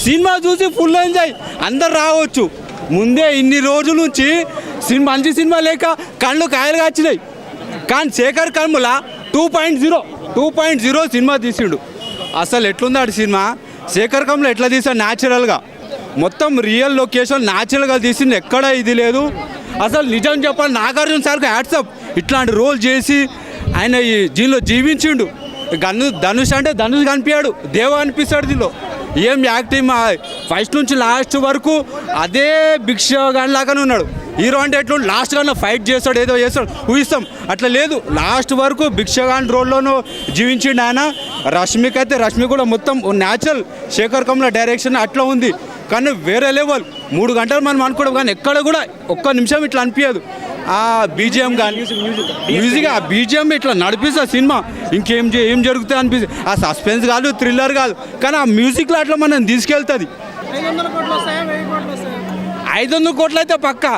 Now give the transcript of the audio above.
Cinema చూసి full enjoy అందరు రావచ్చు. ముందే ఇన్ని రోజుల నుంచి మంచి సినిమా లేక కళ్ళు కాయలు కాచినాయి. కానీ శేఖర్ కమ్ముల 2.0 సినిమా తీసిండు. అసలు ఎట్లుంది సినిమా? శేఖర్ కమ్ముల ఎట్లా తీసాడు? న్యాచురల్గా మొత్తం రియల్ లొకేషన్ న్యాచురల్గా తీసింది, ఎక్కడ ఇది లేదు. అసలు నిజం చెప్పాలి, నాగార్జున సార్కి హ్యాట్సప్. ఇట్లాంటి రోల్ చేసి ఆయన ఈ దీనిలో జీవించిండు. ధనుష్ అంటే ధనుష్ కనిపించాడు, దేవ అనిపిస్తాడు దీనిలో. ఏం యాక్టింగ్ ఫస్ట్ నుంచి లాస్ట్ వరకు అదే భిక్ష లాగానే ఉన్నాడు. హీరో అంటే ఎట్లు లాస్ట్ కన్నా ఫైట్ చేస్తాడు, ఏదో చేస్తాడు, ఊహిస్తాం. అట్లా లేదు, లాస్ట్ వరకు భిక్షగాన్ రోల్లోనూ జీవించిండు ఆయన. రష్మి కూడా మొత్తం న్యాచురల్ శేఖర్ కమ్ముల డైరెక్షన్ అట్లా ఉంది. కానీ వేరే లెవెల్. 3 గంటలు మనం అనుకోవడం, కానీ ఎక్కడ కూడా ఒక్క నిమిషం ఇట్లా అనిపించదు. ఆ బీజిఎం కానీ మ్యూజిక్, ఆ బీజిఎం ఇట్లా నడిపిస్తుంది సినిమా. ఏం జరుగుతుంది అనిపిస్తుంది. ఆ సస్పెన్స్ కాదు, థ్రిల్లర్ కాదు, కానీ ఆ మ్యూజిక్లో అట్లా మనం తీసుకెళ్తుంది. 500 కోట్లు వస్తాయా, 1000 కోట్లు వస్తాయా? 500 కోట్లు అయితే పక్కా.